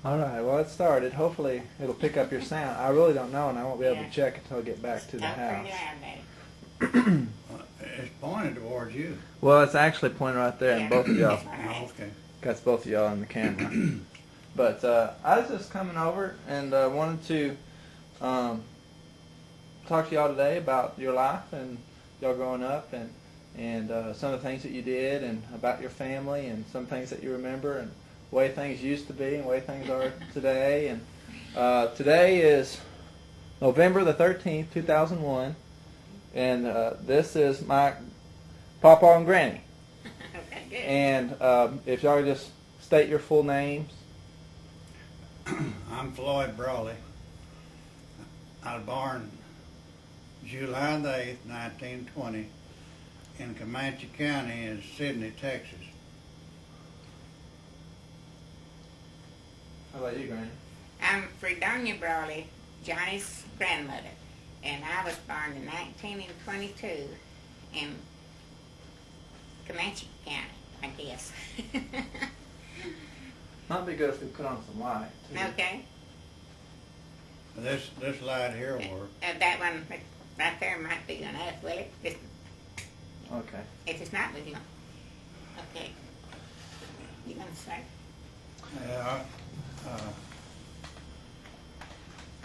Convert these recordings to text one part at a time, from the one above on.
All right, well, it started. Hopefully, it'll pick up your sound. I really don't know, and I won't be able to check until I get back to the house. It's pointed towards you. Well, it's actually pointing right there, and both of y'all. Oh, okay. Got both of y'all on the camera. But I was just coming over and wanted to talk to y'all today about your life and y'all growing up and some of the things that you did and about your family and some things that you remember and the way things used to be and the way things are today. And today is November the 13th, 2001, and this is my Papa and Granny. Okay, good. And if y'all could just state your full names. I'm Floyd Brawley. I was born July the 8th, 1920 in Comanche County in Sidney, Texas. How about you, Granny? I'm Donie Brawley, Johnny's grandmother, and I was born in 1922 in Comanche County, I guess. Might be good if we put on some light, too. Okay. This light here works. That one right there might be enough, will it? Okay. If it's not, we can. Okay. You gonna start? Yeah,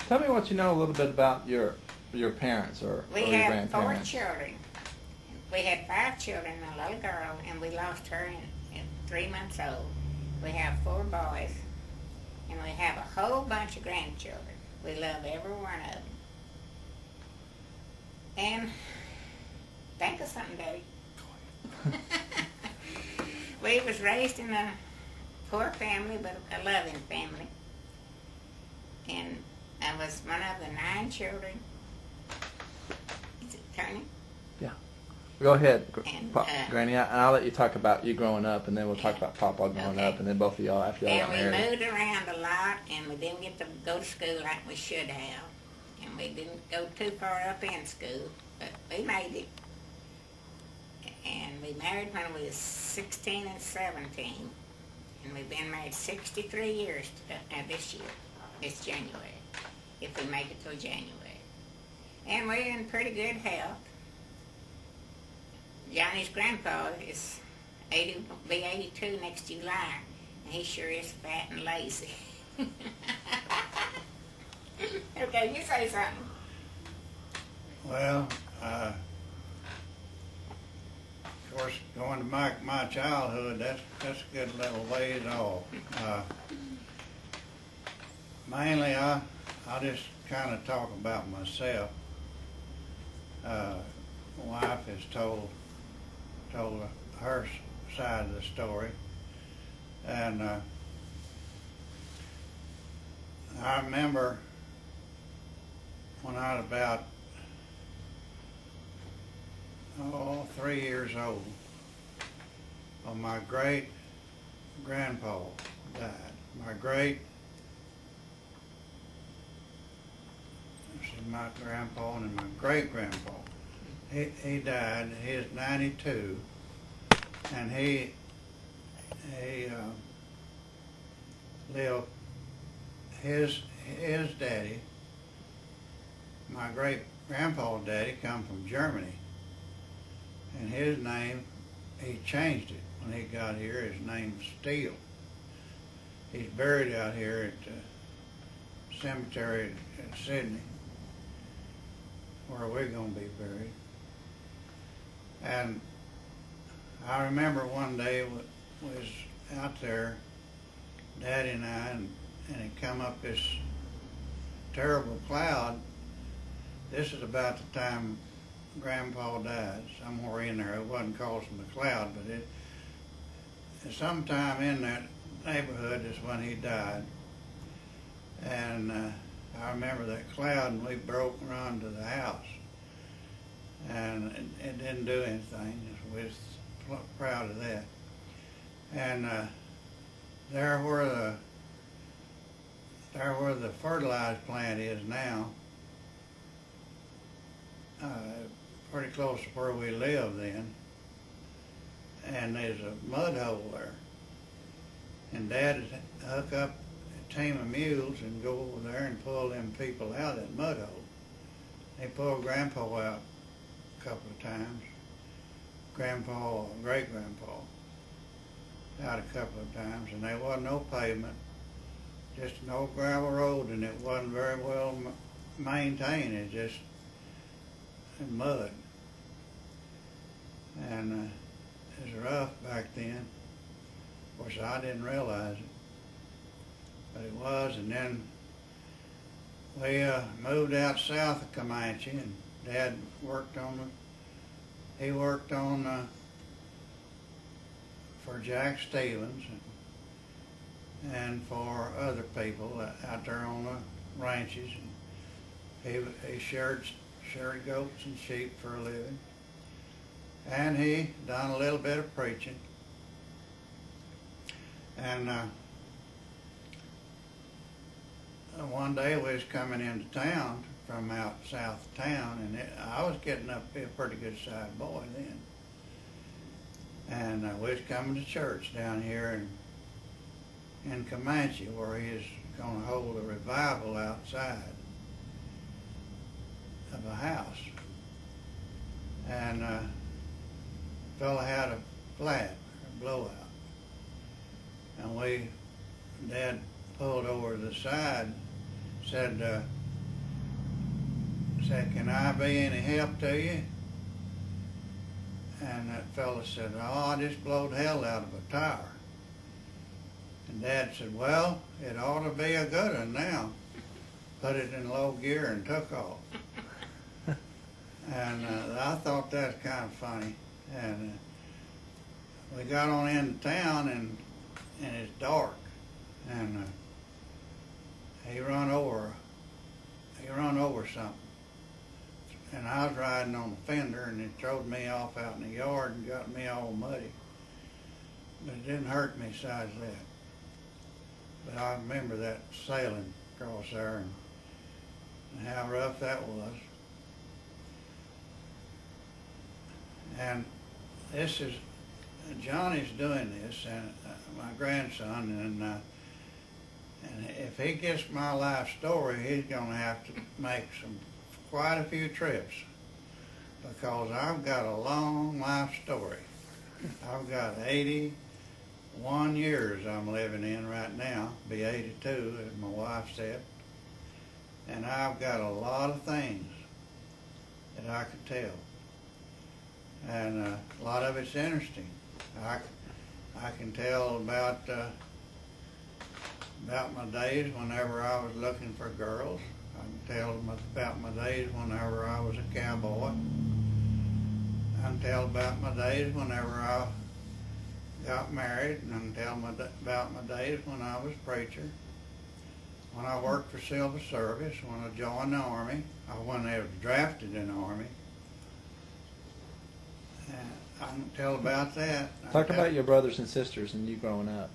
Tell me what you know a little bit about your parents or We your have 4 grandparents. children. We had 5 children, a little girl, and we lost her in 3 months old. We have 4 boys, and we have a whole bunch of grandchildren. We love every one of them. And think of something, Daddy. We was raised in a poor family, but a loving family. And I was one of the 9 children. Is it turning? Go ahead, And, Granny. I'll let you talk about you growing up, and then we'll talk about Papa growing Okay. up, and then both of y'all after y'all got And we married. moved around a lot, and we didn't get to go to school like we should have. And we didn't go too far up in school, but we made it. And we married when we was 16 and 17. And we've been married 63 years this year, this January, if we make it till January. And we're in pretty good health. Johnny's grandpa is 80, be 82 next July, and he sure is fat and lazy. Okay, you say something. well, of course, going to my childhood, that's a good little ways off. Mainly, I'll just kind of talk about myself. My wife has told her side of the story, and I remember when I was about 3 years old, my great grandpa died. My grandpa and my great grandpa. He died. He was 92, and he lived. His daddy, my great grandpa's daddy, come from Germany, and his name, he changed it when he got here. His name's Steele. He's buried out here at the cemetery in Sydney, where we're going to be buried. And I remember one day we was out there, Daddy and I, and it come up this terrible cloud. This is about the time Grandpa died, somewhere in there. It wasn't causing the cloud, but it sometime in that neighborhood is when he died. And I remember that cloud, and we broke and run to the house. And it didn't do anything. We was proud of that. And there where the fertilizer plant is now, pretty close to where we lived then, and there's a mud hole there. And Dad hooked up team of mules and go over there and pull them people out of that mud hole. They pulled Grandpa out a couple of times. Grandpa, great-grandpa, out a couple of times, and there wasn't no pavement, just an old gravel road, and it wasn't very well maintained. It just mud, and it was rough back then. Of course, I didn't realize it, but it was. And then we moved out south of Comanche, and Dad worked on he worked on for Jack Stevens and for other people out there on the ranches. And he shared goats and sheep for a living, and he done a little bit of preaching. And one day we was coming into town from out south of town, and I was getting up to be a pretty good sized boy then. And we was coming to church down here in Comanche, where he was going to hold a revival outside of a house. And a fella had a flat, a blowout. And Dad pulled over to the side, said, "Can I be any help to you?" And that fella said, "Oh, I just blowed hell out of a tire." And Dad said, "Well, it ought to be a good one now." Put it in low gear and took off. And I thought that was kind of funny. And we got on into town, and it's dark. And he run over something. And I was riding on the fender, and it throwed me off out in the yard and got me all muddy. But it didn't hurt me besides that. But I remember that sailing across there and how rough that was. And this is, Johnny's doing this, and my grandson, and if he gets my life story, he's going to have to make quite a few trips, because I've got a long life story. I've got 81 years I'm living in right now, be 82 as my wife said, and I've got a lot of things that I could tell, and a lot of it's interesting. I can tell about my days whenever I was looking for girls. I can tell them about my days whenever I was a cowboy. I can tell about my days whenever I got married, and I can tell about my days when I was a preacher, when I worked for Civil Service, when I joined the Army, when I was drafted in the Army. I can tell about that. Talk about your brothers and sisters and you growing up.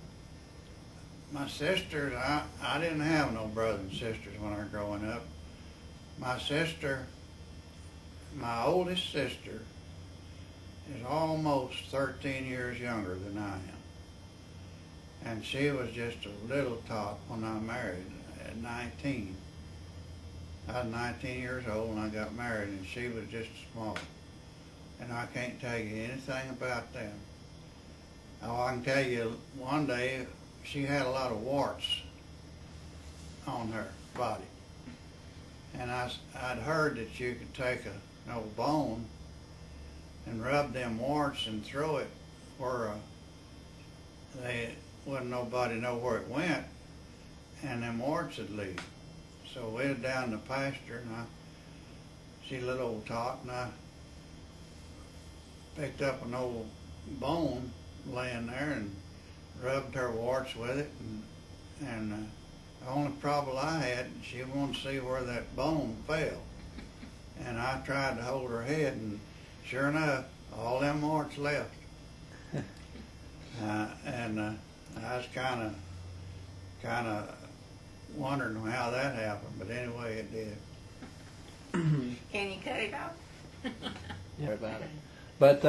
My sisters, I didn't have no brothers and sisters when I was growing up. My oldest sister is almost 13 years younger than I am. And she was just a little tot when I married at 19. I was 19 years old when I got married, and she was just small. And I can't tell you anything about them. Oh, I can tell you one day she had a lot of warts on her body. And I'd heard that you could take an old bone and rub them warts and throw it where wouldn't nobody know where it went, and them warts would leave. So we were down in the pasture, and she's a little old tot, and I picked up an old bone laying there and rubbed her warts with it, and the only trouble I had, she wanted to see where that bone fell. And I tried to hold her head, and sure enough, all them warts left. And I was kind of wondering how that happened, but anyway, it did. Can you cut it off? Yeah, about it. But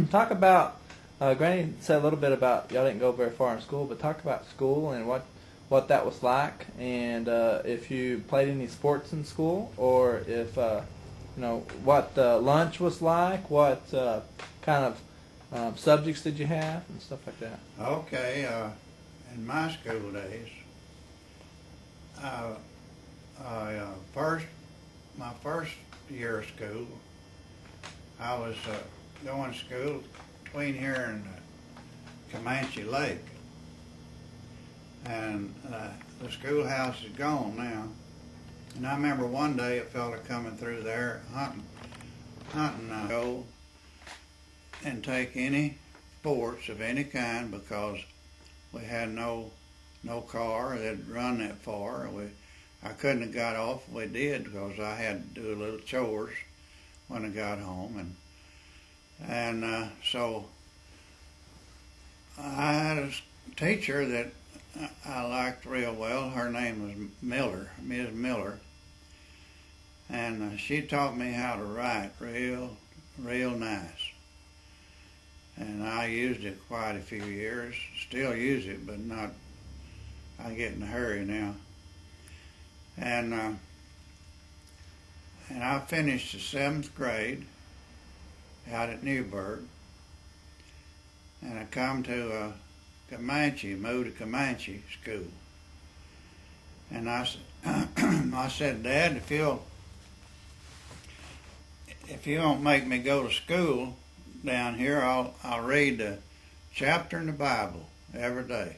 talk about, Granny said a little bit about, y'all didn't go very far in school, but talk about school and what what that was like, and if you played any sports in school, or if what lunch was like, what kind of subjects did you have, and stuff like that. Okay, in my school days, my first year of school, I was going to school between here and Comanche Lake, and the schoolhouse is gone now. And I remember one day a fella coming through there hunting go and take any sports of any kind, because we had no car that'd run that far. I couldn't have got off if we did, because I had to do a little chores when I got home, and so I had a teacher that I liked real well. Her name was Miller, Ms. Miller, and she taught me how to write real nice. And I used it quite a few years. Still use it, but not. I get in a hurry now. And I finished the 7th grade out at Newburgh, and I come to Comanche, moved to Comanche school. And I said, Dad, if you don't make me go to school down here, I'll read a chapter in the Bible every day.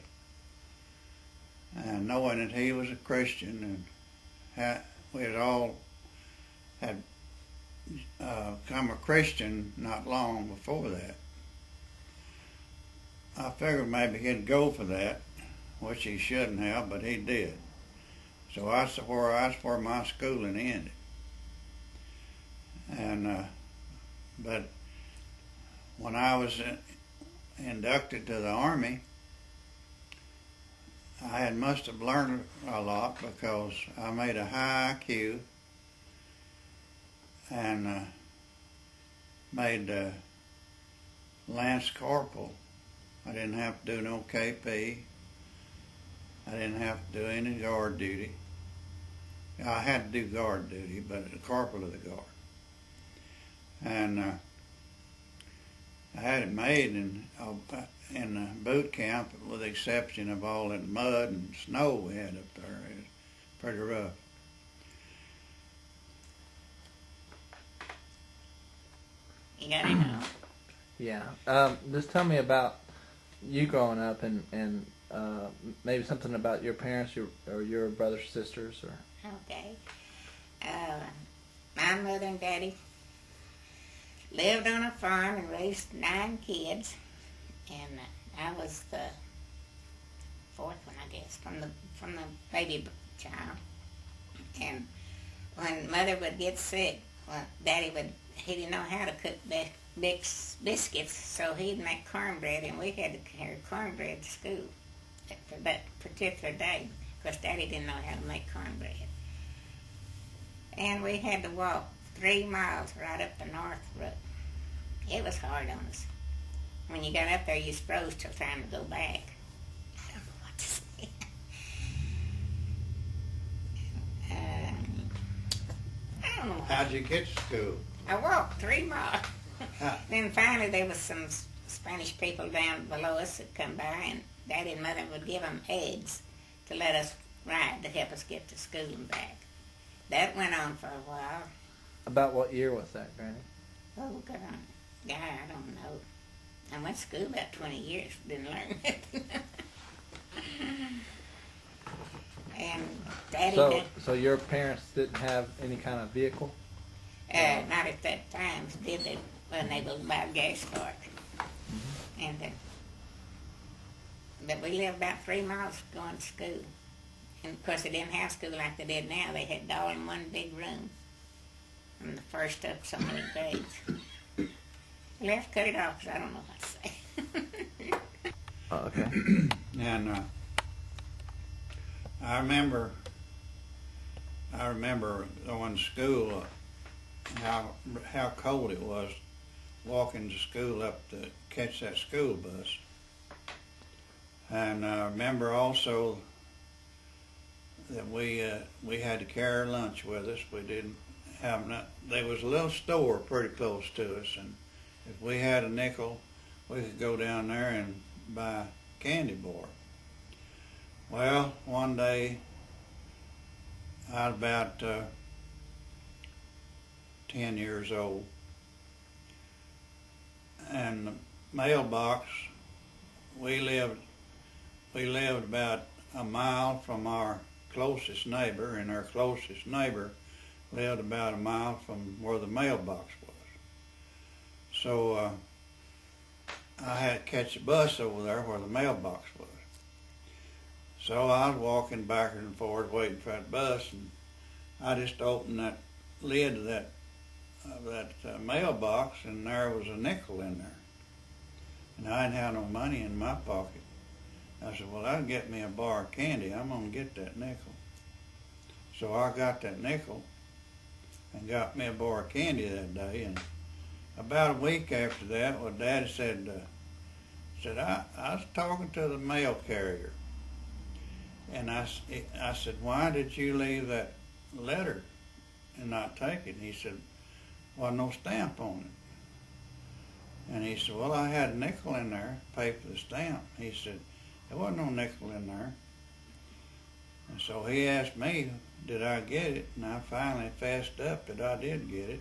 And knowing that he was a Christian, and we had all had become a Christian not long before that, I figured maybe he'd go for that, which he shouldn't have, but he did. So that's where my schooling ended. And but when I was inducted to the Army, I must have learned a lot, because I made a high IQ and made Lance Corporal. I didn't have to do no KP. I didn't have to do any guard duty. I had to do guard duty, but the corporal of the guard. And I had it made in boot camp, with the exception of all that mud and snow we had up there. It was pretty rough. You got it now. Yeah. Just tell me about you growing up, and maybe something about your parents, or your brothers, sisters, or. Okay. My mother and daddy lived on a farm and raised 9 kids, and I was the 4th one, I guess, from the baby child. And when Mother would get sick, well, Daddy he didn't know how to cook biscuits, so he'd make cornbread, and we had to carry cornbread to school for that particular day, because Daddy didn't know how to make cornbread. And we had to walk 3 miles right up the North Road. It was hard on us. When you got up there, you froze till time to go back. I don't know what to say. I don't know. How'd you get to school? I walked 3 miles. Then finally there was some Spanish people down below us that come by, and Daddy and Mother would give them eggs to let us ride to help us get to school and back. That went on for a while. About what year was that, Granny? Oh, God, I don't know. I went to school about 20 years, didn't learn nothing. And Daddy So your parents didn't have any kind of vehicle? not at that time, did they? When they would buy a gas cart. Mm-hmm. And but we lived about 3 miles going to school. And of course they didn't have school like they did now. They had it all in one big room, from the first up so many grades. Let's cut it off, because I don't know what to say. Okay. And I remember going to school, how cold it was walking to school up to catch that school bus. And I remember also that we had to carry lunch with us. We didn't have not. There was a little store pretty close to us, and if we had a nickel, we could go down there and buy candy bar. Well, one day, I was about 10 years old, and the mailbox, we lived about a mile from our closest neighbor, and our closest neighbor lived about a mile from where the mailbox was. So I had to catch a bus over there where the mailbox was. So I was walking backwards and forwards waiting for that bus, and I just opened that lid of that mailbox, and there was a nickel in there. And I didn't have no money in my pocket. I said, well, that'll get me a bar of candy. I'm going to get that nickel. So I got that nickel and got me a bar of candy that day. And about a week after that, well, Daddy said, I was talking to the mail carrier. And I said, why did you leave that letter and not take it? And he said, well, no stamp on it. And he said, well, I had a nickel in there, pay for the stamp. He said, there wasn't no nickel in there. And so he asked me, did I get it? And I finally fessed up that I did get it.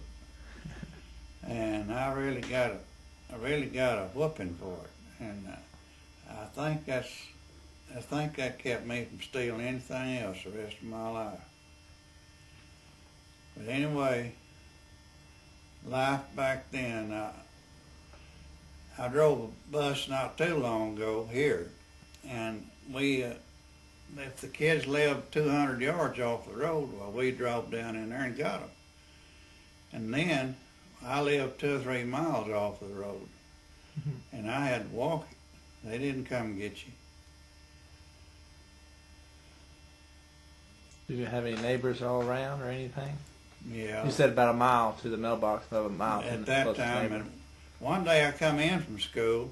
And I really got a whooping for it. And I think that kept me from stealing anything else the rest of my life. But anyway, life back then, I drove a bus not too long ago here, and if the kids lived 200 yards off the road, well, we drove down in there and got them. And then I lived 2 or 3 miles off the road, and I had to walk it. They didn't come get you. Did you have any neighbors all around or anything? Yeah. You said about a mile to the mailbox, about a mile. At that time, and one day I come in from school,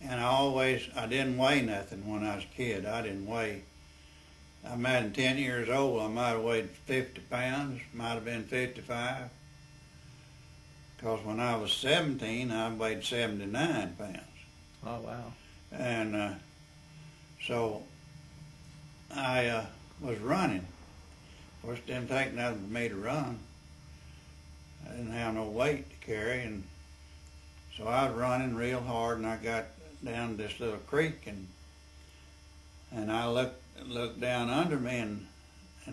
and I didn't weigh nothing when I was a kid. I didn't weigh. I might have been 10 years old. I might have weighed 50 pounds, might have been 55. Because when I was 17, I weighed 79 pounds. Oh, wow. And so I was running. Of course, it didn't take nothing for me to run. I didn't have no weight to carry, and so I was running real hard, and I got down this little creek, and I looked down under me, and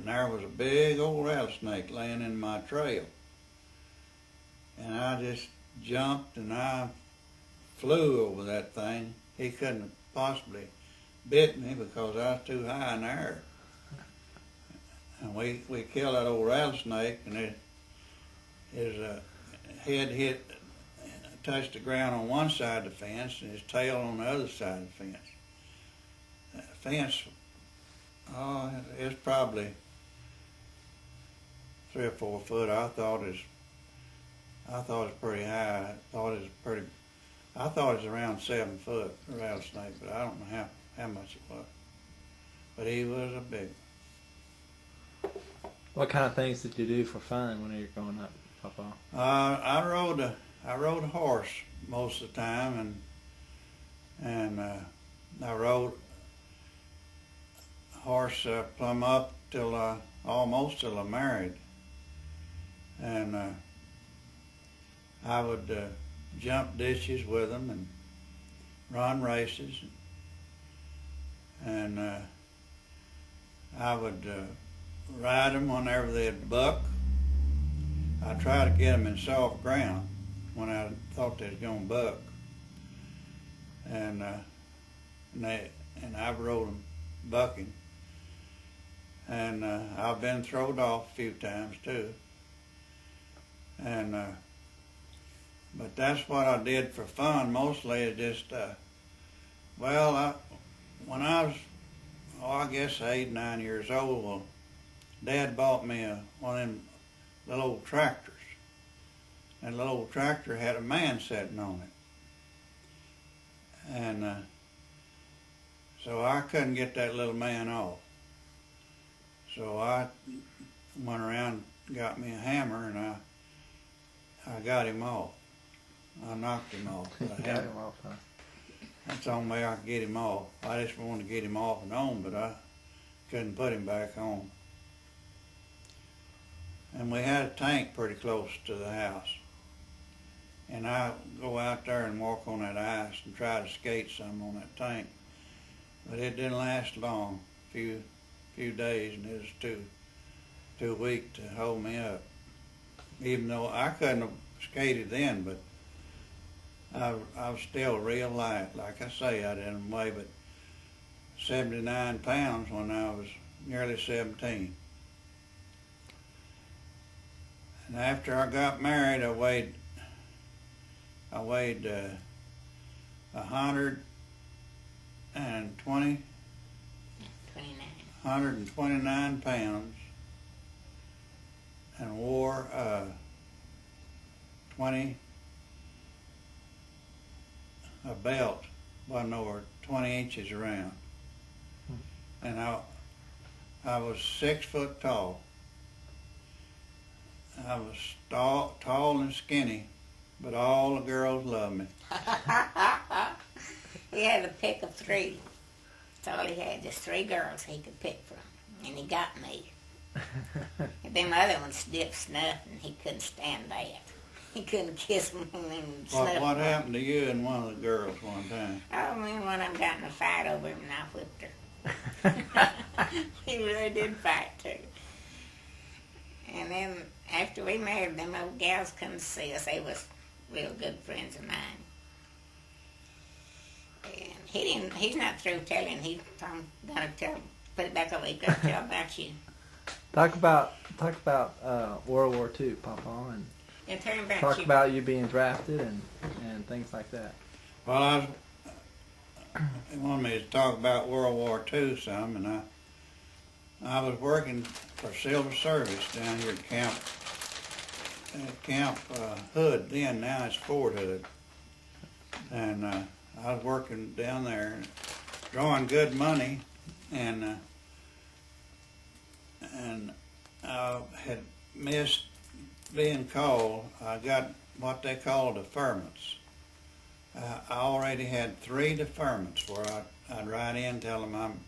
there was a big old rattlesnake laying in my trail. And I just jumped, and I flew over that thing. He couldn't have possibly bit me because I was too high in the air. And we killed that old rattlesnake, and his head touched the ground on one side of the fence, and his tail on the other side of the fence. The fence, it's probably 3 or 4 foot. I thought it was pretty high. I thought it was around 7 foot, a rattlesnake, but I don't know how much it was. But he was a big one. What kind of things did you do for fun when you were growing up, Papa? I rode a horse most of the time, and I rode a horse plumb up till almost till I married, and I would jump ditches with them and run races, and I would ride them whenever they'd buck. I try to get them in soft ground when I thought they was gonna buck, and I've rode them bucking, and I've been thrown off a few times too, and but that's what I did for fun mostly. Is just when I was I guess 8, 9 years old, well, Dad bought me one of them little old tractors. And the little old tractor had a man sitting on it. And so I couldn't get that little man off. So I went around, got me a hammer, and I got him off. I knocked him off with a Got hammer. him off, huh? That's the only way I could get him off. I just wanted to get him off and on, but I couldn't put him back on. And we had a tank pretty close to the house. And I go out there and walk on that ice and try to skate some on that tank. But it didn't last long, few days, and it was too weak to hold me up. Even though I couldn't have skated then, but I was still real light. Like I say, I didn't weigh but 79 pounds when I was nearly 17. And after I got married, I weighed 129 pounds and wore 20 a belt wasn't over 20 inches around. And I was 6 foot tall. I was tall and skinny, but all the girls loved me. He had a pick of 3. That's all he had, just 3 girls he could pick from. And he got me. And them other ones dipped snuff, and he couldn't stand that. He couldn't kiss them and snuff. What happened to you and one of the girls one time? Oh, me and one of them got in a fight over him, and I whipped her. He really did fight, too. And then, after we married, them old gals come to see us. They was real good friends of mine. And he's not through telling. He's gonna put it back over. He's gonna tell about you. Talk about World War II, Papa, and Yeah, tell him about talk you. about you being drafted and things like that. Well, they wanted me to talk about World War II some, and I was working for Silver Service down here at Camp Hood. Then now it's Fort Hood, and I was working down there, drawing good money, and I had missed being called. I got what they call deferments. I already had 3 deferments where I'd write in, tell them I'm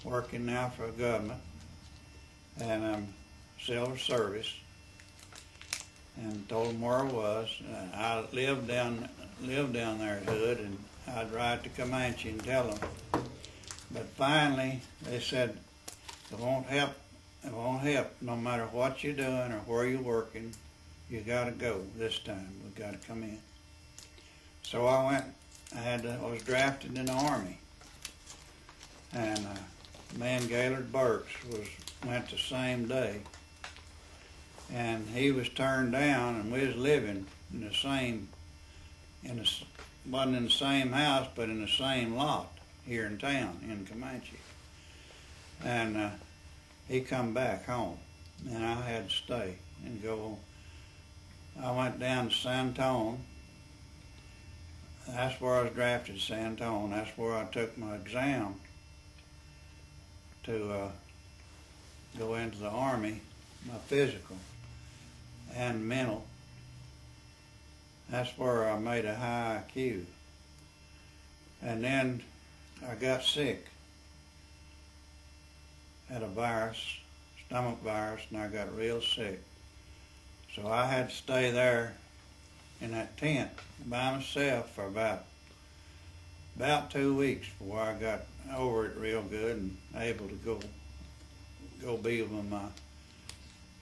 working now for the government, and I'm Silver Service, and told them where I was. I lived down there at Hood, and I'd write to Comanche and tell them. But finally, they said, it won't help. It won't help. No matter what you're doing or where you're working, you got to go this time. We got to come in. So I went. I was drafted in the Army, and man Gaylord Burks went the same day, and he was turned down, and we was living in the same, wasn't in the same house, but in the same lot here in town in Comanche, and he come back home, and I had to stay and go. I went down to San Antone. That's where I was drafted, San Antone. That's where I took my exam to go into the Army, my physical and mental. That's where I made a high IQ. And then I got sick. Had a virus, stomach virus, and I got real sick. So I had to stay there in that tent by myself for about 2 weeks before I got over it real good and able to go be with my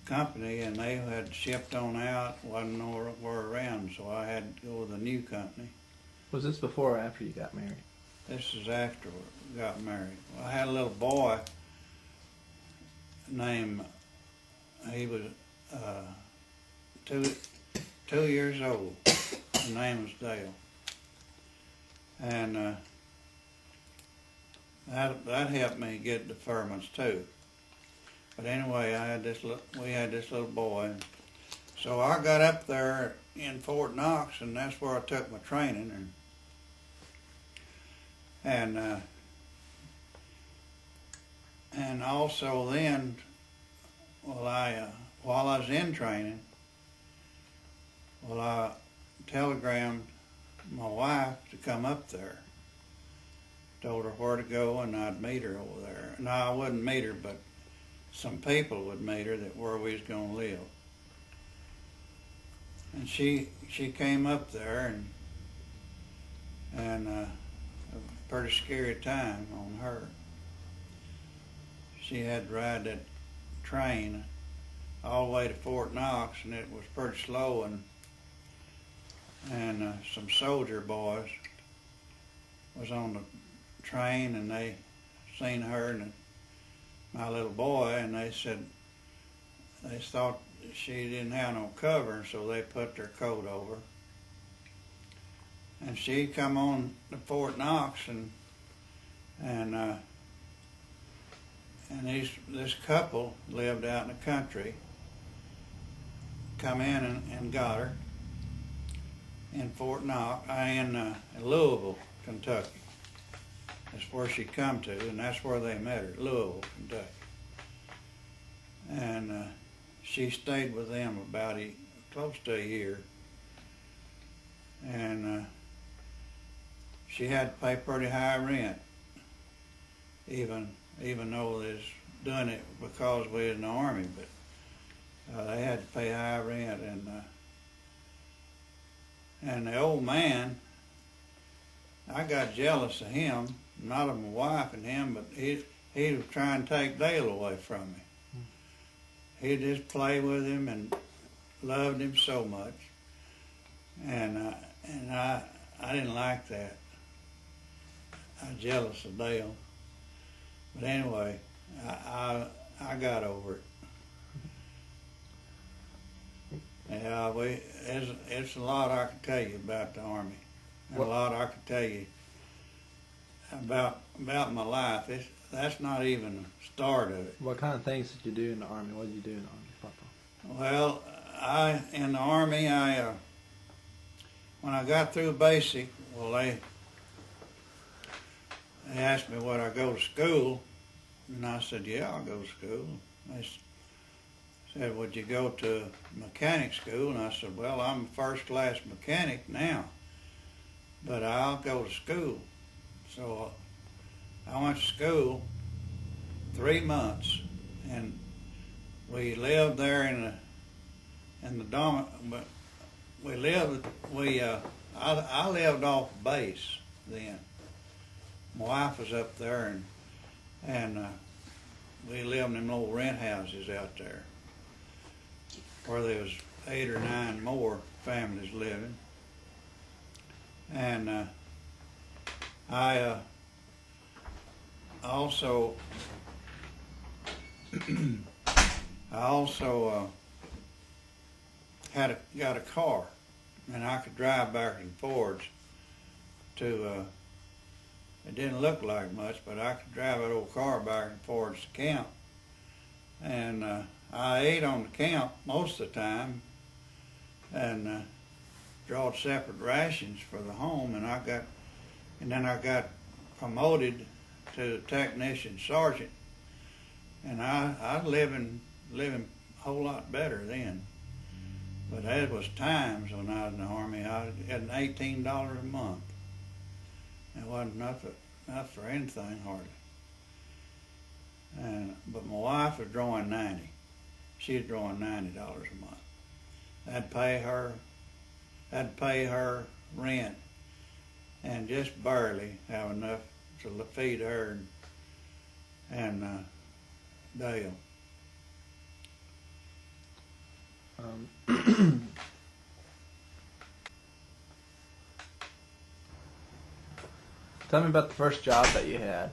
company, and they had shipped on out, wasn't nowhere around, so I had to go with a new company. Was this before or after you got married? This is after we got married. Well, I had a little boy named, he was 2 years old. His name was Dale. And that helped me get deferments too. But anyway, we had this little boy. So I got up there in Fort Knox, and that's where I took my training. And also then while I was in training, I telegrammed my wife to come up there. Told her where to go and I'd meet her over there. No, I wouldn't meet her, but some people would meet her that where we was gonna live. And she came up there and a pretty scary time on her. She had to ride that train all the way to Fort Knox, and it was pretty slow, and some soldier boys was on the train, and they seen her and my little boy, and they said they thought she didn't have no cover, so they put their coat over. And she come on to Fort Knox, and this couple lived out in the country, come in and got her in Fort Knox, in Louisville, Kentucky. That's where she come to, and that's where they met her, Louisville, Kentucky. And she stayed with them about close to a year. And she had to pay pretty high rent, even though they was doing it because we was in the Army, but they had to pay high rent, and the old man, I got jealous of him, not of my wife and him, but he was trying to take Dale away from me. He'd just play with him and loved him so much, and I didn't like that. I was jealous of Dale, but anyway, I got over it. Yeah, it's a lot I could tell you about the Army, and a lot I could tell you about my life. That's not even the start of it. What kind of things did you do in the Army? What did you do in the Army, Papa? Well, in the Army, when I got through basic, well, they asked me would I go to school, and I said, yeah, I'll go to school. They said, would you go to mechanic school? And I said, well, I'm a first-class mechanic now, but I'll go to school. So I went to school 3 months, and we lived there in the dorm. But I lived off base then. My wife was up there, and we lived in them little rent houses out there, where there was 8 or 9 more families living. And I also got a car, and I could drive back and forwards to. It didn't look like much, but I could drive that old car back and forwards to camp, and I ate on the camp most of the time, and drawed separate rations for the home, and then I got promoted to technician sergeant, and I was living a whole lot better then. But there was times when I was in the Army, I was getting $18 a month. It wasn't enough for anything hardly. But my wife was drawing $90. She was drawing $90 a month. I'd pay her rent, and just barely have enough to feed her and Dale. Tell me about the first job that you had,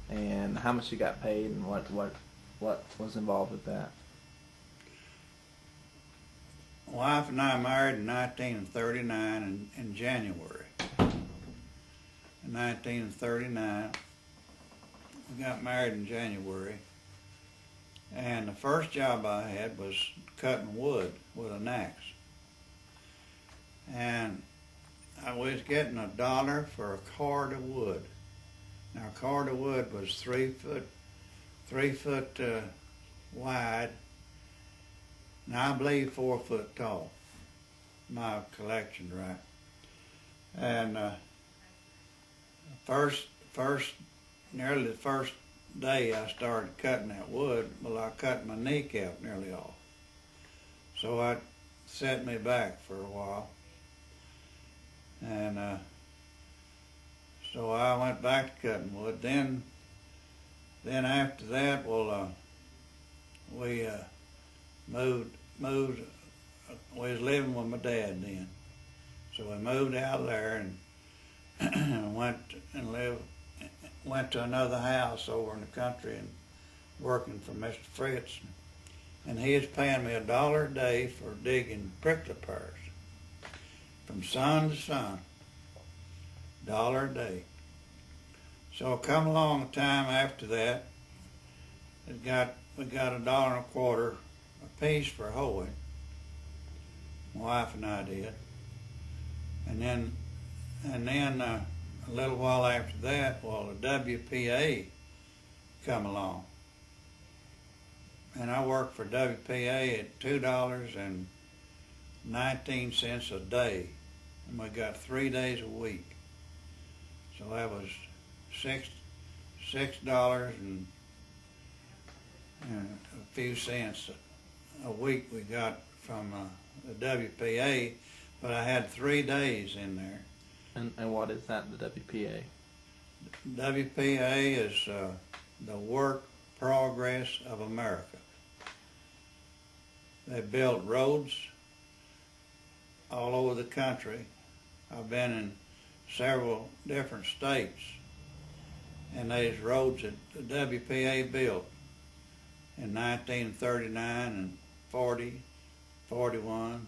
and how much you got paid, and what was involved with that. My wife and I married in 1939 in January. In 1939, we got married in January, and the first job I had was cutting wood with an axe. And I was getting $1 for a cord of wood. Now, a cord of wood was 3 foot wide, and I believe 4 foot tall. My collection's right. And nearly the first day I started cutting that wood, well, I cut my kneecap nearly off. So I set me back for a while. And so I went back to cutting wood. Then after that, well, we moved. We was living with my dad then, so we moved out of there and went to another house over in the country and working for Mr. Fritz, and he was paying me $1 a day for digging prickly pears from sun to sun, $1 a day. So come along a time after that, we got $1.25 a piece for hoeing. My wife and I did, and then a little while after that, well, the WPA come along, and I worked for WPA at $2.19 a day, and we got 3 days a week. So that was $6 and a few cents a week we got from the WPA, but I had 3 days in there. And what is that, the WPA? WPA is the Work Progress of America. They built roads all over the country. I've been in several different states, and there's roads that the WPA built in 1939 and 40, 41,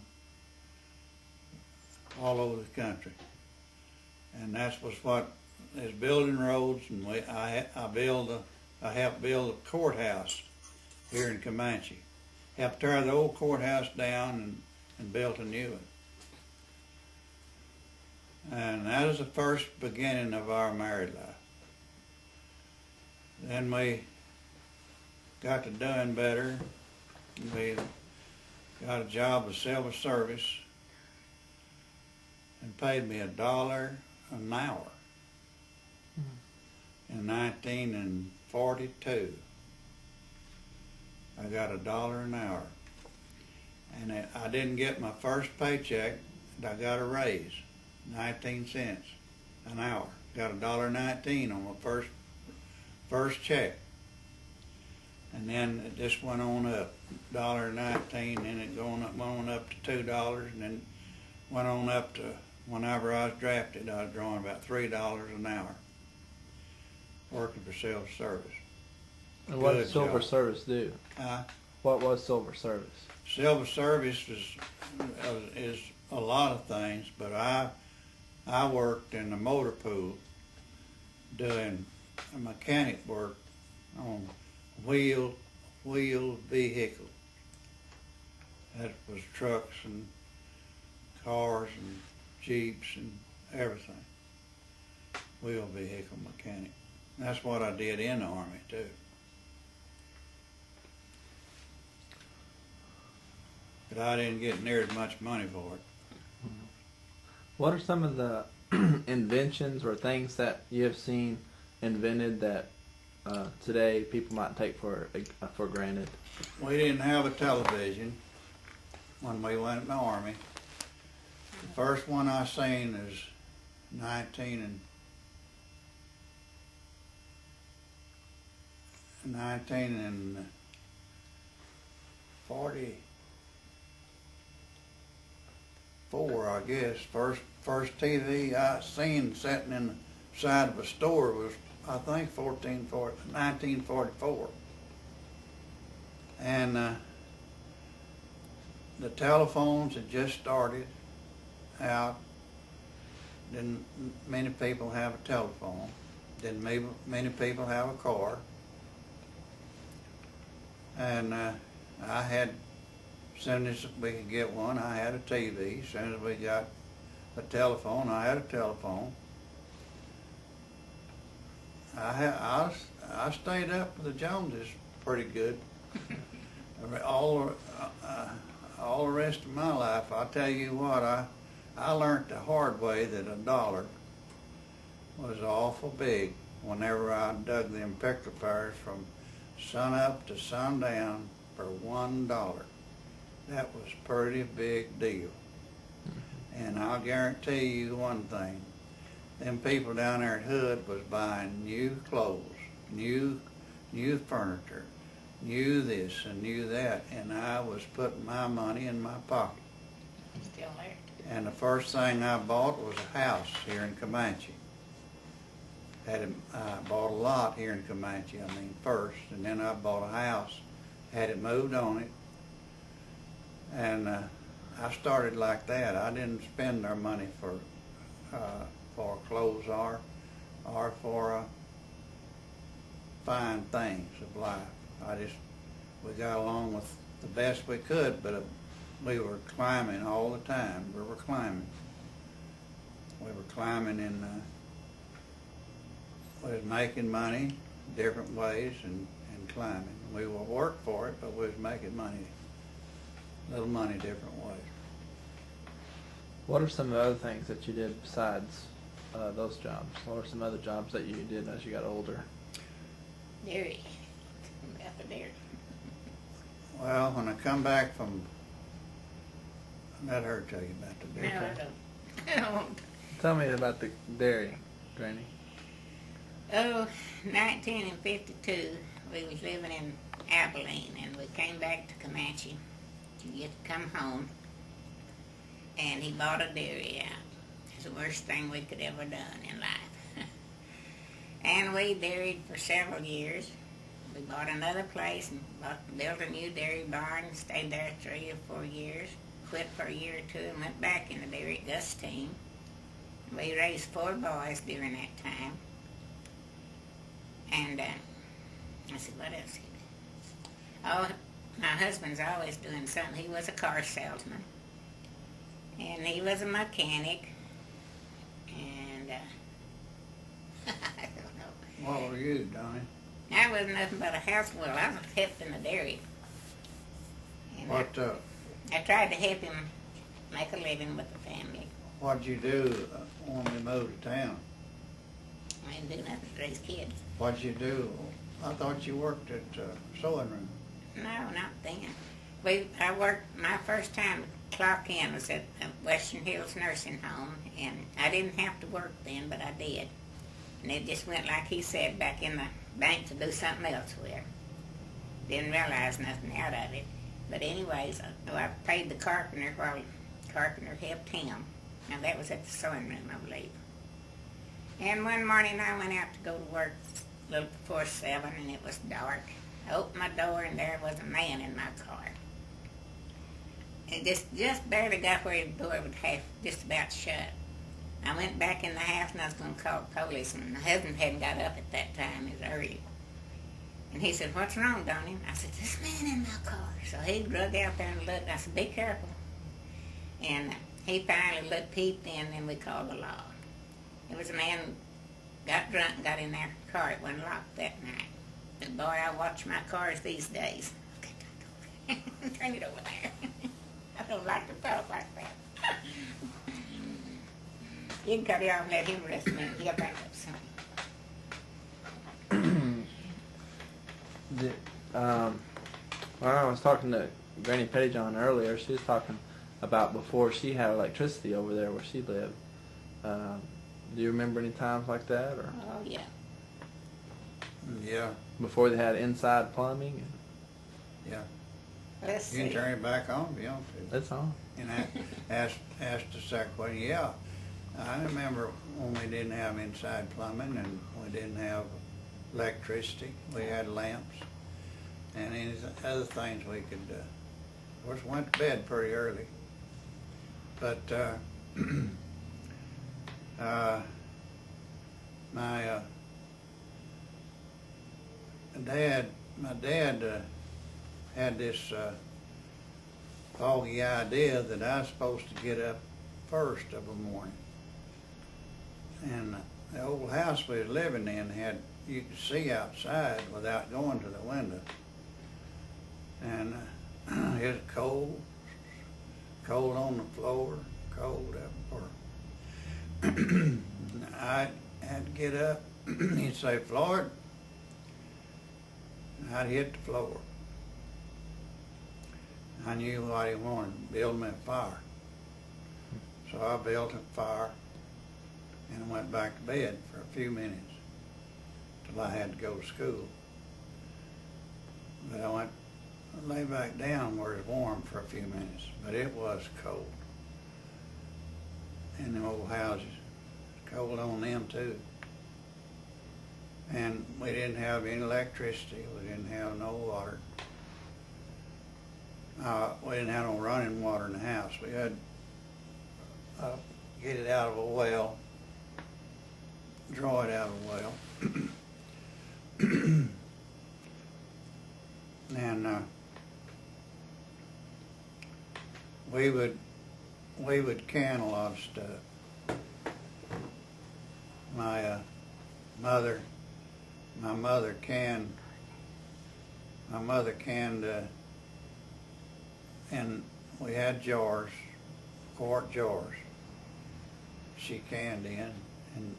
all over the country. And that's what is building roads, and I helped build the courthouse here in Comanche. Helped tear the old courthouse down and built a new one. And that was the first beginning of our married life. Then we got to doing better. We got a job with civil service and paid me $1 an hour in 1942. I got $1 an hour, and I didn't get my first paycheck. I got a raise, 19 cents an hour. Got $1.19 on my first check, and then it just went on up, $1.19, and it went on up to $2, and then went on up to, whenever I was drafted, I was drawing about $3 an hour, working for civil service. And what did Silver Service do? What was Silver Service? Silver Service is a lot of things, but I worked in the motor pool doing mechanic work on wheeled vehicles. That was trucks and cars and Jeeps and everything. Wheeled vehicle mechanic. That's what I did in the Army too. But I didn't get near as much money for it. What are some of the inventions or things that you have seen invented that today people might take for granted? We didn't have a television when we went in the Army. The first one I seen is 1944, I guess. First TV I seen sitting in the side of a store was, I think, 1944. And the telephones had just started out. Didn't many people have a telephone. Didn't many people have a car. And I had, as soon as we could get one, I had a TV. As soon as we got a telephone, I had a telephone. I stayed up with the Joneses pretty good. all the rest of my life, I'll tell you what, I learned the hard way that $1 was awful big whenever I dug them pickle fires from sun up to sundown for $1. That was a pretty big deal. And I'll guarantee you one thing, them people down there at Hood was buying new clothes, new furniture, new this and new that, and I was putting my money in my pocket. Still there. And the first thing I bought was a house here in Comanche. I bought a lot here in Comanche, first, and then I bought a house, had it moved on it, and I started like that. I didn't spend our money for clothes or for fine things of life. We got along with the best we could, but we were climbing all the time. We were climbing and we was making money different ways and climbing. We will work for it, but we was making money, little money different ways. What are some of the other things that you did besides those jobs? What are some other jobs that you did as you got older? Dairy. About the dairy. Well, when I come back from, let her tell you about the No, dairy. I don't. Tell me about the dairy, Granny. Oh, 1952, we was living in Abilene, and we came back to Comanche to get to come home, and he bought a dairy out. It's the worst thing we could ever done in life. And we dairied for several years. We bought another place and built a new dairy barn and stayed there 3 or 4 years. Quit for a year or two and went back in the dairy at Gus' team. We raised 4 boys during that time. And I said, what else he did? Oh, my husband's always doing something. He was a car salesman. And he was a mechanic. And I don't know. What were you, Donnie? I was nothing but a houseboy. I was helping the dairy. And I tried to help him make a living with the family. What'd you do when we moved to town? I didn't do nothing to raise kids. What'd you do? I thought you worked at sewing room. No, not then. I worked, my first time to clock in was at Western Hills Nursing Home, and I didn't have to work then, but I did. And it just went, like he said, back in the bank to do something else with. Didn't realize nothing out of it. But anyways, I paid the carpenter while the carpenter helped him. Now that was at the sewing room, I believe. And one morning I went out to go to work a little before 7, and it was dark. I opened my door, and there was a man in my car. It just barely got where the door was just about shut. I went back in the house, and I was going to call the police, and my husband hadn't got up at that time. It was early. And he said, what's wrong, Donnie? I said, this man in my car. So he drug out there and looked. I said, be careful. And he finally peeped in, and we called the law. It was a man who got drunk and got in their car. It wasn't locked that night. But boy, I watch my cars these days. Turn it over there. I don't like to talk like that. You can cut it off and let him rest a minute. He'll back up something. Well, I was talking to Granny Pettyjohn earlier. She was talking about before she had electricity over there where she lived. Do you remember any times like that, or Oh, yeah. Yeah, before they had inside plumbing? yeah. Let's You can see. turn it back on if you want to. That's all. And ask the secretary, yeah. I remember when we didn't have inside plumbing and we didn't have electricity. We had lamps and any other things we could, of course, went to bed pretty early. But my dad had this foggy idea that I was supposed to get up first of a morning. And the old house we was living in you could see outside without going to the window. And it was cold on the floor, cold up for. I had to get up. He'd say, Floyd. I'd hit the floor. I knew what he wanted, build me a fire. So I built a fire and went back to bed for a few minutes till I had to go to school. But I lay back down where it was warm for a few minutes, but it was cold. In the old houses, cold on them too. And we didn't have any electricity, we didn't have no water. We didn't have no running water in the house. We had to get it out of a well, draw it out of a well. And we would can a lot of stuff. My mother canned, and we had jars, quart jars she canned in, and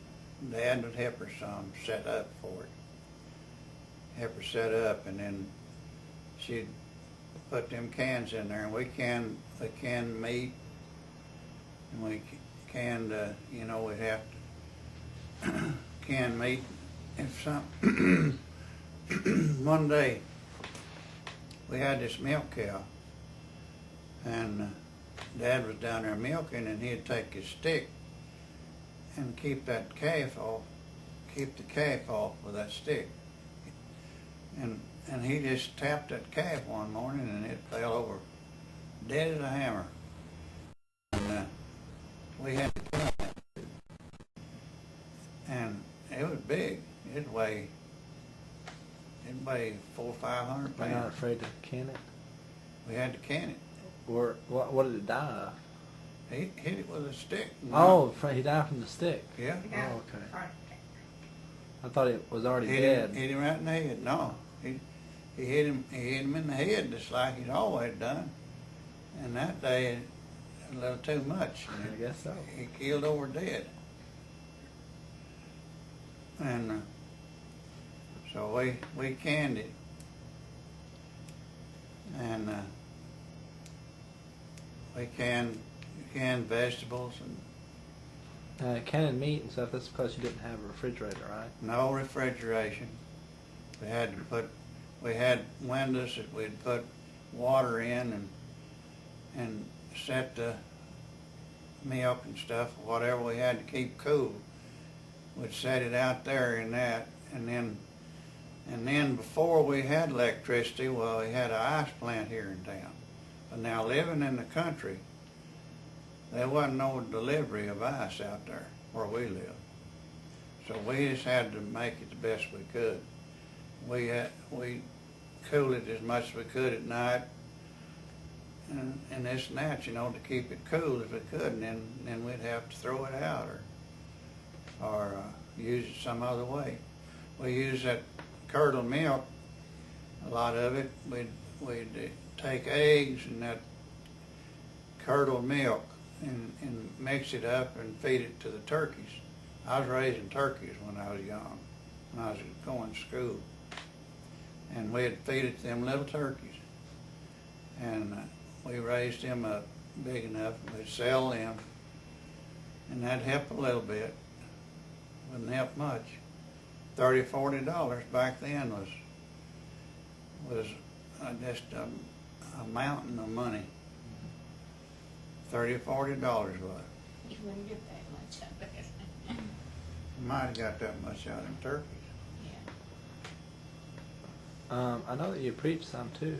Dad would help her some set up for it. Help her set up, and then she'd put them cans in there, and we canned meat, and we canned, we'd have to can meat. If some, one day we had this milk cow, and Dad was down there milking, and he'd take his stick and keep the calf off with that stick. And he just tapped that calf one morning, and it fell over dead as a hammer. And we had to can it. And it was big. It'd weigh 400 or 500 pounds. You're not afraid to can it? We had to can it. Or what did it die of? He hit it with a stick. Oh, he died from the stick. Yeah. Oh, okay. I thought it was already Hit dead. him right in the head. No, he hit him in the head just like he's always done. And that day, a little too much. I guess so. He killed over dead. And so we canned it. And we canned vegetables and Canning meat and stuff, that's because you didn't have a refrigerator, right? no refrigeration. We had windows that we'd put water in and set the milk and stuff, whatever we had to keep cool. We'd set it out there in that, and then before we had electricity, well, we had an ice plant here in town. But now living in the country, there wasn't no delivery of ice out there where we lived. So we just had to make it the best we could. We cooled it as much as we could at night, and this and that, to keep it cool if we could, and then we'd have to throw it out or use it some other way. We used that curdled milk, a lot of it. We'd take eggs and that curdled milk and mix it up and feed it to the turkeys. I was raising turkeys when I was young, when I was going to school. And we'd feed it to them little turkeys. And we raised them up big enough, and we'd sell them. And that'd help a little bit. Wouldn't help much. $30, $40 back then was just a mountain of money. $30, $40 was. You wouldn't get that much out of it. Might have got that much out of turkeys. Yeah. I know that you preached some too.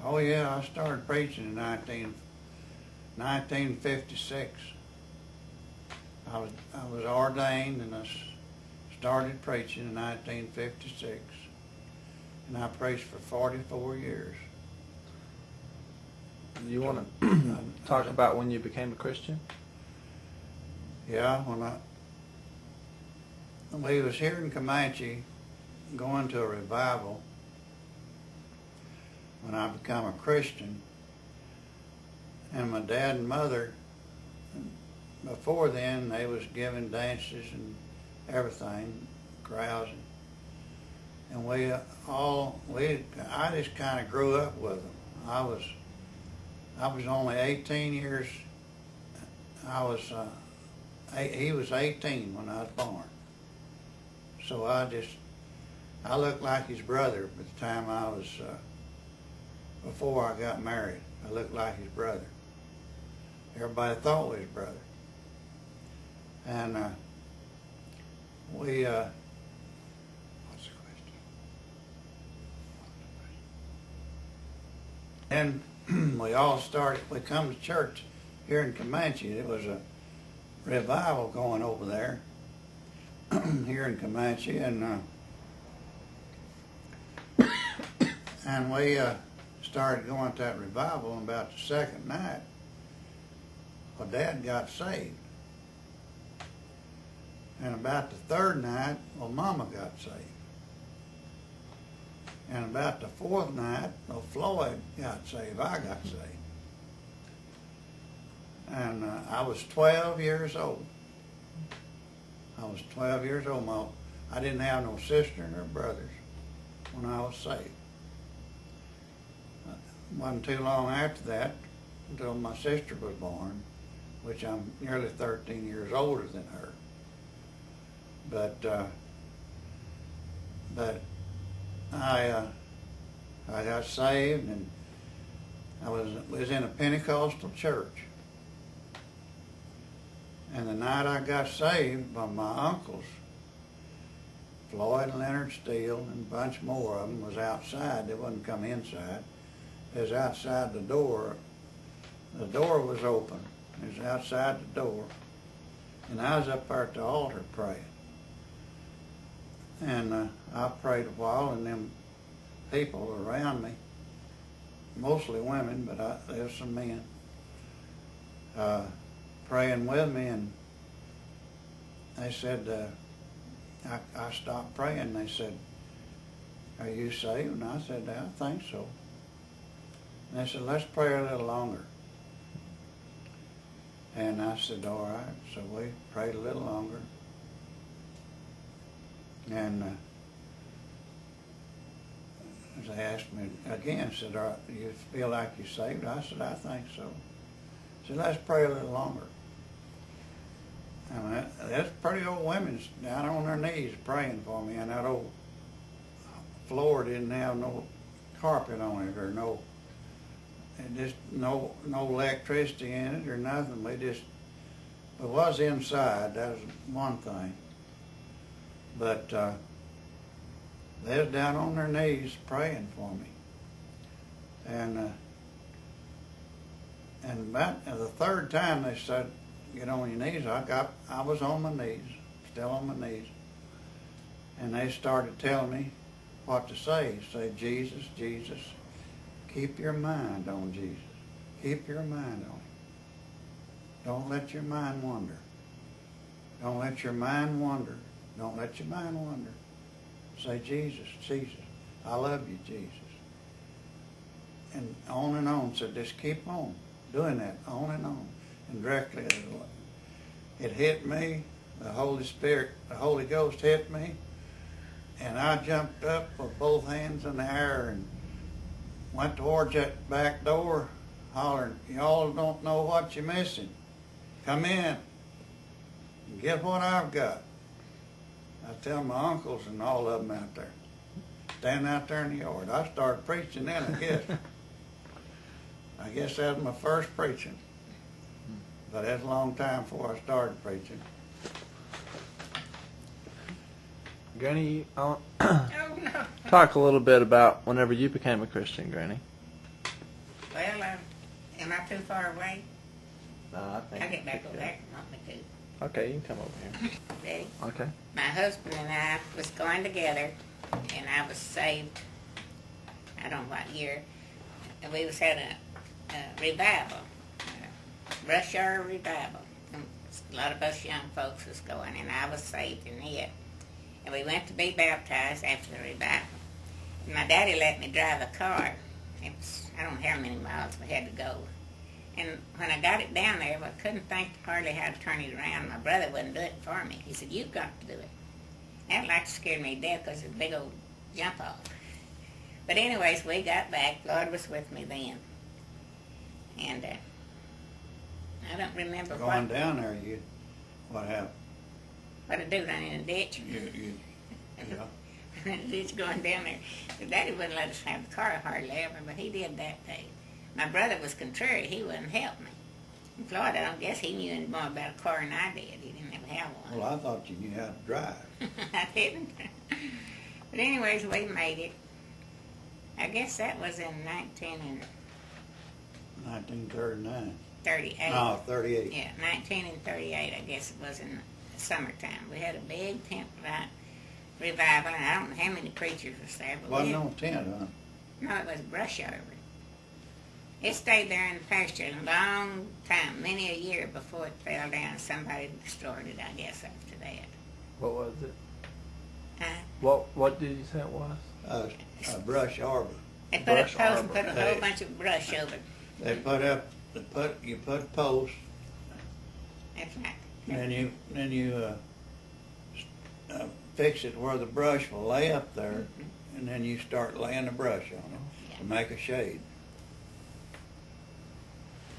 Oh yeah, I started preaching in 1956. I was ordained, and I started preaching in 1956, and I preached for 44 years. Do you want to talk about when you became a Christian? Yeah, we was here in Comanche going to a revival. when I become a Christian. And my dad and mother, before then, they was giving dances and everything, carousing. And I just kind of grew up with them. I was only 18 years. He was 18 when I was born. So I looked like his brother by the time I was, before I got married. I looked like his brother. Everybody thought we was brother. And what's the question? And we come to church here in Comanche. It was a revival going over there here in Comanche, and we started going to that revival. And about the second night, well, Dad got saved. And about the third night, well, Mama got saved. And about the fourth night, well, Floyd got saved. I got saved. And I was 12 years old. I was 12 years old. I didn't have no sister nor brothers when I was saved. It wasn't too long after that until my sister was born, which I'm nearly 13 years older than her. But I got saved, and I was in a Pentecostal church. And the night I got saved, by my uncles, Floyd and Leonard Steele and a bunch more of them, was outside. They wouldn't come inside. They was outside the door. The door was open. It was outside the door. And I was up there at the altar praying. And I prayed a while, and them people around me, mostly women, but there was some men, praying with me, and they said, I stopped praying, and they said, "Are you saved?" And I said, "I think so." And they said, "Let's pray a little longer." And I said, "All right." So we prayed a little longer. And they asked me again, said, "Do you feel like you're saved?" I said, "I think so." They said, "Let's pray a little longer." And there's pretty old women down on their knees praying for me, and that old floor didn't have no carpet on it, or no electricity in it or nothing. It was inside, that was one thing. But they was down on their knees praying for me. And about the third time they said, "Get on your knees," I was on my knees, still on my knees. And they started telling me what to say. Say, "Jesus, Jesus, keep your mind on Jesus. Keep your mind on Him. Don't let your mind wander. Don't let your mind wander. Don't let your mind wander. Say, Jesus, Jesus, I love you, Jesus." And on, so just keep on doing that, on and on. And directly it hit me, the Holy Spirit, the Holy Ghost hit me, and I jumped up with both hands in the air and went towards that back door hollering, "Y'all don't know what you're missing. Come in and get what I've got." I tell my uncles and all of them out there, standing out there in the yard. I started preaching then, I guess. I guess that was my first preaching. But that's a long time before I started preaching. Granny, Oh, no. talk a little bit about whenever you became a Christian, Granny. Well, am I too far away? No, I think. I'll get back over there. Want me to. Okay, you can come over here. Ready? Okay. My husband and I was going together, and I was saved, I don't know what year, and we was at a revival, a rush hour revival. And a lot of us young folks was going, and I was saved in it. And we went to be baptized after the revival. And my daddy let me drive a car, I don't know how many miles we had to go. And when I got it down there, I couldn't think hardly how to turn it around. My brother wouldn't do it for me. He said, "You've got to do it." That like scared me to death because it's a big old jump off. But anyways, we got back. Floyd was with me then. And I don't remember Going down there, what happened? what to do, run in a ditch. Yeah. In a ditch going down there. But Daddy wouldn't let us have the car hardly ever, but he did that day. My brother was contrary. He wouldn't help me. And Floyd, I don't guess he knew any more about a car than I did. He didn't ever have one. Well, I thought you knew how to drive. I didn't. But anyways, we made it. I guess that was in 1939. 1938. No, 38. Yeah, 1938, I guess it was in the summertime. We had a big tent revival, and I don't know how many preachers was there. But Wasn't no tent, huh? No, it was brush over. It stayed there in the pasture a long time, many a year before it fell down. Somebody destroyed it, I guess, after that. What was it? Uh, What did you say it was? A brush arbor. They put Brush up posts and arbor. put a whole bunch of brush over it. You put posts, That's right. and you fix it where the brush will lay up there, and then you start laying the brush on it to make a shade.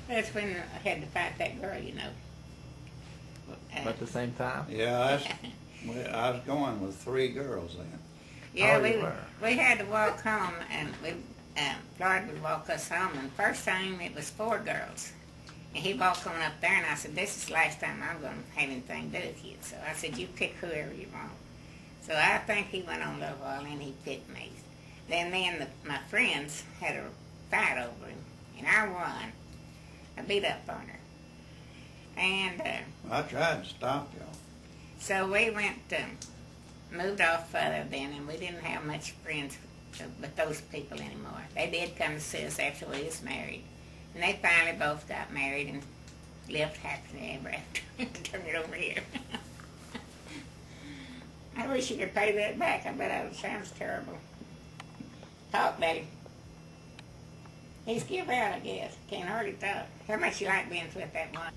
That's when I had to fight that girl, you know. At the same time? Yeah, I was going with 3 girls then. Yeah, Oh, you were. we had to walk home, and Floyd would walk us home, and first time it was 4 girls. And he walked on up there, and I said, "This is the last time I'm going to have anything to do with you." So I said, "You pick whoever you want." So I think he went on a little while, and he picked me. Then my friends had a fight over him, and I won. I beat up on her. And I tried to stop y'all. so we went, moved off further then, and we didn't have much friends with those people anymore. They did come to see us after we was married. And they finally both got married and lived happily ever after. Turn it over here. I wish you could pay that back. I bet it sounds terrible. Talk, Daddy. He's give out, I guess. Can't hardly talk. How much you like being with that one?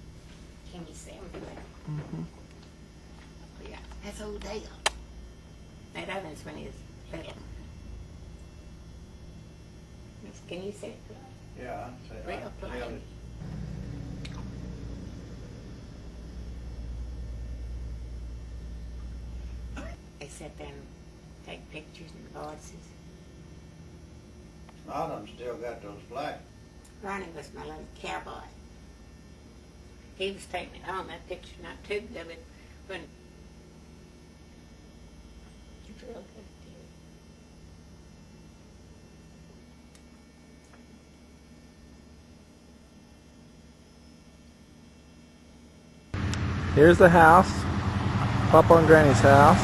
Can you see him? Mm-hmm. Oh, yeah, that's old Dale. That oven's when he was little. Can you see it? Yeah, Real plain. They sit there and take pictures and voices. A lot of them still got those flags. Ronnie was my little cowboy. He was taking it home. That picture not too good of it when it's real good. Here's the house. Papa and Granny's house.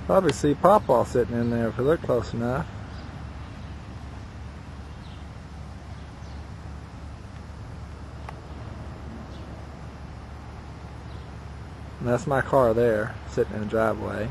Probably see Papa sitting in there if you look close enough. And that's my car there, sitting in the driveway.